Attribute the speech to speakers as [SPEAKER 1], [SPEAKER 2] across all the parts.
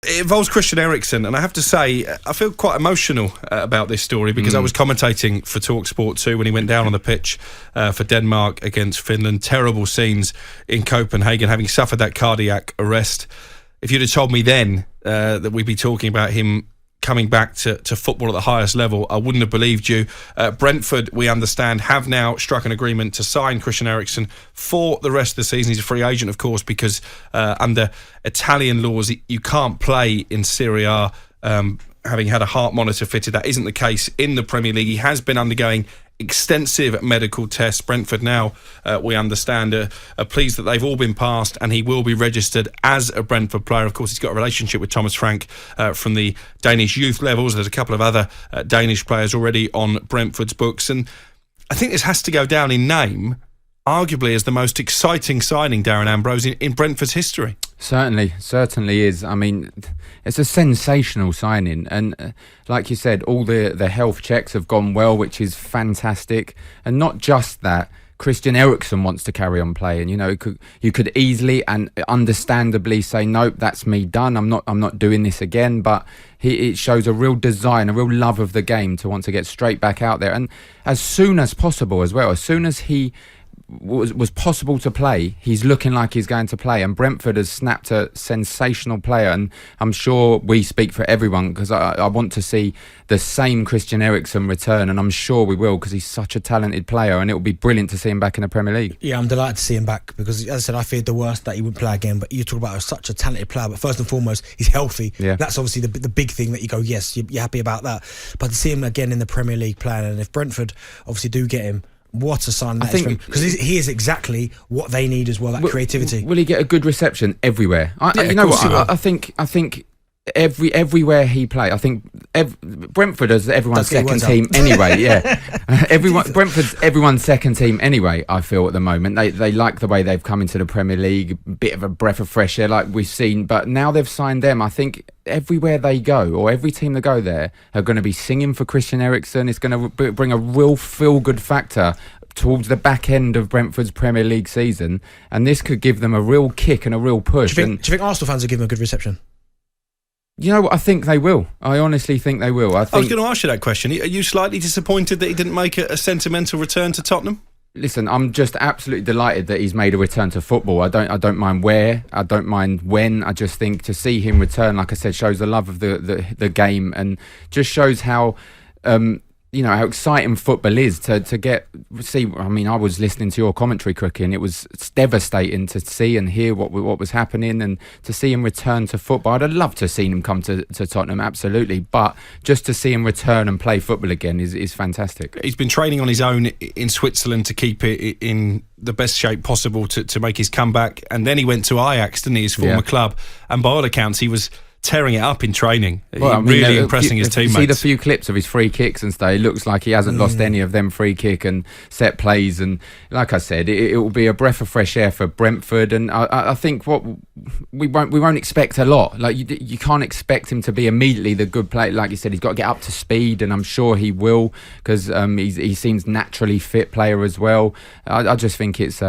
[SPEAKER 1] It involves Christian Eriksen, and I have to say, I feel quite emotional about this story because I was commentating for talkSPORT 2 when he went down on the pitch for Denmark against Finland. Terrible scenes in Copenhagen, having suffered that cardiac arrest. If you'd have told me then that we'd be talking about him coming back to football at the highest level, I wouldn't have believed you. Brentford, we understand, have now struck an agreement to sign Christian Eriksen for the rest of the season. He's a free agent, of course, because under Italian laws, you can't play in Serie A having had a heart monitor fitted. That isn't the case in the Premier League. He has been undergoing extensive medical tests. Brentford now, we understand, are pleased that they've all been passed, and he will be registered as a Brentford player. Of course, he's got a relationship with Thomas Frank from the Danish youth levels. There's a couple of other Danish players already on Brentford's books, and I think this has to go down in name, arguably as the most exciting signing, Darren Ambrose, in Brentford's history. Certainly is. I mean, it's a sensational signing, and like you said, all the health checks have gone well, which is fantastic. And not just that, Christian Eriksen wants to carry on playing. You know, you could easily and understandably say, nope, that's me done. I'm not doing this again. But it shows a real desire, a real love of the game to want to get straight back out there, and as soon as possible as well. As soon as he was possible to play, he's looking like he's going to play, and Brentford has snapped a sensational player, and I'm sure we speak for everyone because I want to see the same Christian Eriksen return, and I'm sure we will because he's such a talented player, and it will be brilliant to see him back in the Premier League.
[SPEAKER 2] Yeah, I'm delighted to see him back because, as I said, I feared the worst that he wouldn't play again, but you talk about such a talented player, but first and foremost, he's healthy.
[SPEAKER 1] Yeah.
[SPEAKER 2] That's obviously the big thing that you go, yes, you're happy about that, but to see him again in the Premier League playing, and if Brentford obviously do get him, what a sign that is for him, because he is exactly what they need as well, that creativity.
[SPEAKER 1] Will he get a good reception everywhere? You know what? I think everywhere he plays, I think Brentford is everyone's second team anyway. Yeah, Brentford's everyone's second team anyway. I feel at the moment they like the way they've come into the Premier League, bit of a breath of fresh air like we've seen. But now they've signed them, I think everywhere they go, or every team that go there, are going to be singing for Christian Eriksen. It's going to bring a real feel-good factor towards the back end of Brentford's Premier League season, and this could give them a real kick and a real push.
[SPEAKER 2] Do you think Arsenal fans will give them a good reception?
[SPEAKER 1] You know what? I think they will. I honestly think they will. I was going to ask you that question. Are you slightly disappointed that he didn't make a sentimental return to Tottenham? Listen, I'm just absolutely delighted that he's made a return to football. I don't mind where, I don't mind when. I just think to see him return, like I said, shows the love of the game, and just shows how how exciting football is to see. I mean, I was listening to your commentary, Crookie, and it was devastating to see and hear what was happening, and to see him return to football. I'd have loved to have seen him come to Tottenham, absolutely, but just to see him return and play football again is fantastic. He's been training on his own in Switzerland to keep it in the best shape possible to make his comeback, and then he went to Ajax, didn't he, his former club, and by all accounts he was tearing it up in training. Really impressing his teammates. See the few clips of his free kicks and stuff. It looks like he hasn't lost any of them free kick and set plays. And like I said, it will be a breath of fresh air for Brentford. And I think what we won't expect a lot. Like you can't expect him to be immediately the good player. Like you said, he's got to get up to speed, and I'm sure he will because he seems naturally fit player as well. I just think it's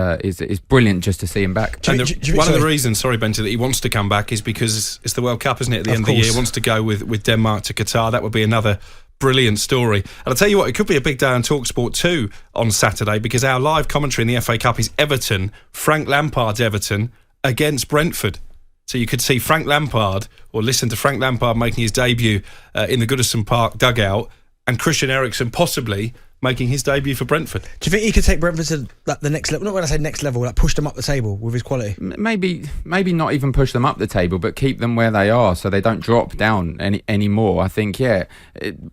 [SPEAKER 1] brilliant just to see him back. And one of the reasons, sorry, Benji, that he wants to come back is because it's the World Cup, isn't it, at the end of the year. Wants to go with Denmark to Qatar. That would be another brilliant story. And I'll tell you what, it could be a big day on talkSPORT 2 on Saturday, because our live commentary in the FA Cup is Everton, Frank Lampard's Everton, against Brentford. So you could see Frank Lampard, or listen to Frank Lampard making his debut in the Goodison Park dugout, and Christian Eriksen possibly making his debut for Brentford. Do you think he could take Brentford to the next level? Not when I say next level, like push them up the table with his quality. Maybe not even push them up the table, but keep them where they are so they don't drop down anymore. I think,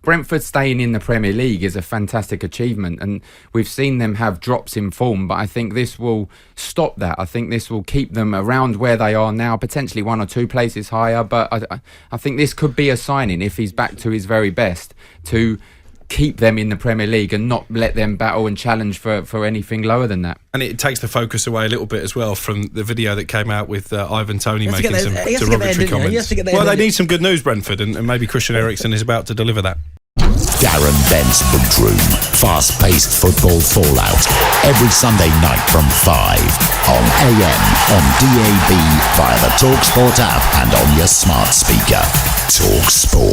[SPEAKER 1] Brentford staying in the Premier League is a fantastic achievement, and we've seen them have drops in form, but I think this will stop that. I think this will keep them around where they are now, potentially one or two places higher, but I think this could be a signing, if he's back to his very best, to keep them in the Premier League and not let them battle and challenge for anything lower than that. And it takes the focus away a little bit as well from the video that came out with Ivan Toney making some derogatory comments. Well, they need some good news, Brentford, and maybe Christian Eriksen is about to deliver that.
[SPEAKER 3] Darren Bent's Boardroom. Fast-paced football fallout. Every Sunday night from 5 on AM, on DAB, via the talkSPORT app and on your smart speaker. talkSPORT.